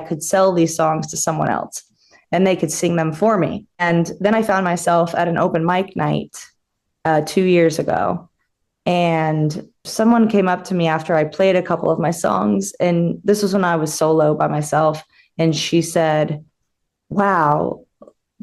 could sell these songs to someone else and they could sing them for me. And then I found myself at an open mic night 2 years ago. And someone came up to me after I played a couple of my songs. And this was when I was solo by myself. And she said, wow,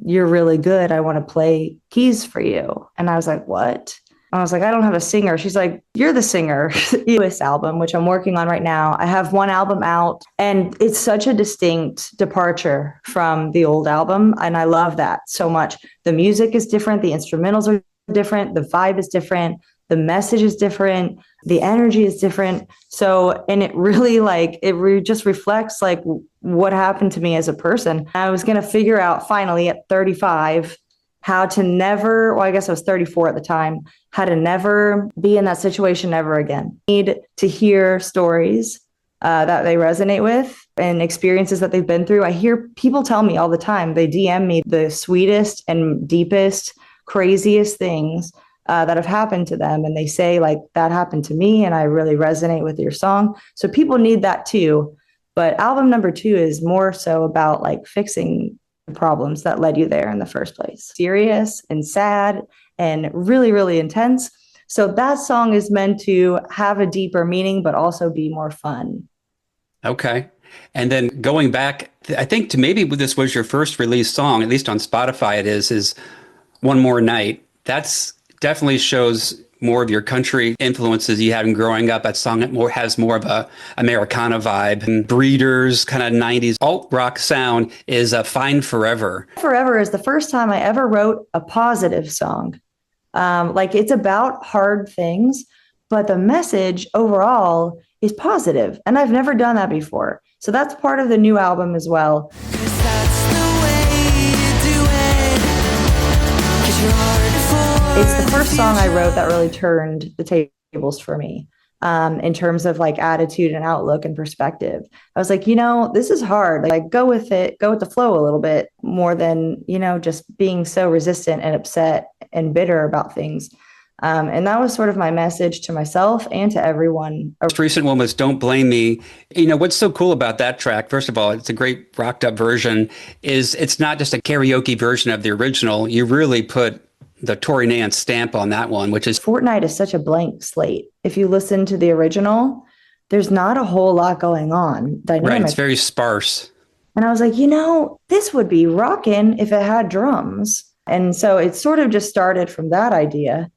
you're really good. I want to play keys for you. And I was like, what? I was like, I don't have a singer. She's like, you're the singer. This album, which I'm working on right now. I have one album out and it's such a distinct departure from the old album. And I love that so much. The music is different. The instrumentals are different. The vibe is different. The message is different. The energy is different. So, and it really just reflects like what happened to me as a person. I was going to figure out finally at 35 how to never, well, I guess I was 34 at the time, how to never be in that situation ever again. Need to hear stories that they resonate with and experiences that they've been through. I hear people tell me all the time, they DM me the sweetest and deepest, craziest things that have happened to them. And they say like, that happened to me and I really resonate with your song. So people need that too. But album number 2 is more so about like fixing problems that led you there in the first place. Serious and sad and really, really intense. So that song is meant to have a deeper meaning, but also be more fun. Okay. And then going back, I think to maybe this was your first released song, at least on Spotify it is One More Night. That's definitely shows more of your country influences you had in growing up. That song has more of a Americana vibe and Breeders kind of 90s alt rock sound is Fine Forever. Forever is the first time I ever wrote a positive song. Like it's about hard things, but the message overall is positive. And I've never done that before. So that's part of the new album as well. It's the first song I wrote that really turned the tables for me in terms of like attitude and outlook and perspective. I was like, this is hard. Like go with it, go with the flow a little bit more than, just being so resistant and upset and bitter about things. And that was sort of my message to myself and to everyone. The most recent one was Don't Blame Me. What's so cool about that track, first of all, it's a great rocked up version, is it's not just a karaoke version of the original. You really put the Tori Nance stamp on that one, which is... Fortnite is such a blank slate. If you listen to the original, there's not a whole lot going on. Right, it's very sparse. And I was like, this would be rockin' if it had drums. And so it sort of just started from that idea.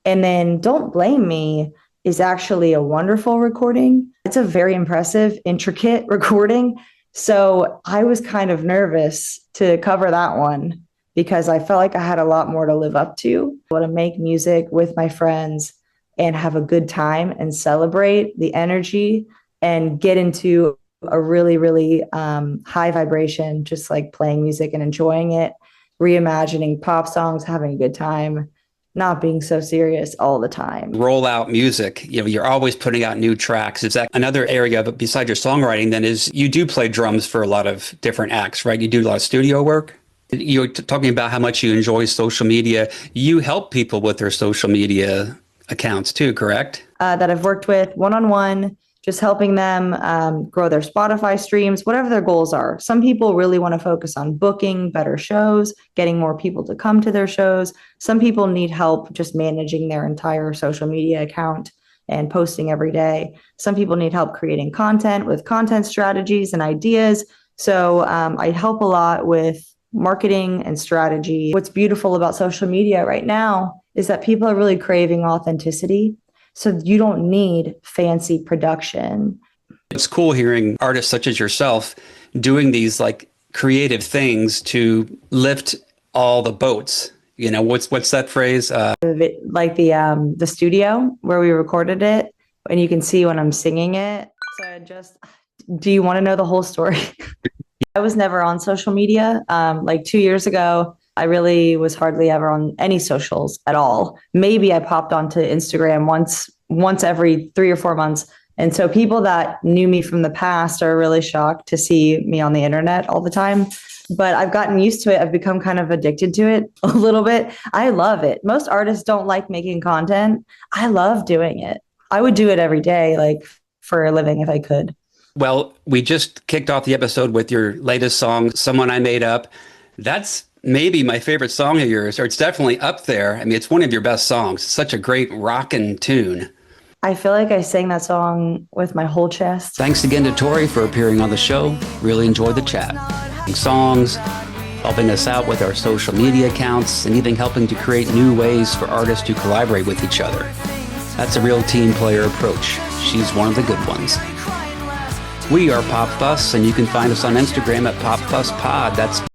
And then Don't Blame Me is actually a wonderful recording. It's a very impressive, intricate recording. So I was kind of nervous to cover that one because I felt like I had a lot more to live up to. I want to make music with my friends and have a good time and celebrate the energy and get into a really, really high vibration, just like playing music and enjoying it, reimagining pop songs, having a good time, not being so serious all the time. Roll out music. You're always putting out new tracks. Is that another area besides your songwriting then is you do play drums for a lot of different acts, right? You do a lot of studio work. You're talking about how much you enjoy social media. You help people with their social media accounts too, correct? That I've worked with one-on-one, just helping them grow their Spotify streams, whatever their goals are. Some people really want to focus on booking better shows, getting more people to come to their shows. Some people need help just managing their entire social media account and posting every day. Some people need help creating content with content strategies and ideas. So I help a lot with marketing and strategy. What's beautiful about social media right now is that people are really craving authenticity. So you don't need fancy production. It's cool hearing artists such as yourself doing these like creative things to lift all the boats. What's that phrase? Like the studio where we recorded it, and you can see when I'm singing it. So do you want to know the whole story? I was never on social media. Like 2 years ago, I really was hardly ever on any socials at all. Maybe I popped onto Instagram once every 3 or 4 months. And so people that knew me from the past are really shocked to see me on the internet all the time. But I've gotten used to it. I've become kind of addicted to it a little bit. I love it. Most artists don't like making content. I love doing it. I would do it every day, like for a living if I could. Well, we just kicked off the episode with your latest song, Someone I Made Up. That's maybe my favorite song of yours, or it's definitely up there. I mean, it's one of your best songs. It's such a great rockin' tune. I feel like I sang that song with my whole chest. Thanks again to Tori for appearing on the show. Really enjoyed the chat. Songs, helping us out with our social media accounts, and even helping to create new ways for artists to collaborate with each other. That's a real team player approach. She's one of the good ones. We are Pop Fuss, and you can find us on Instagram at PopFussPod. That's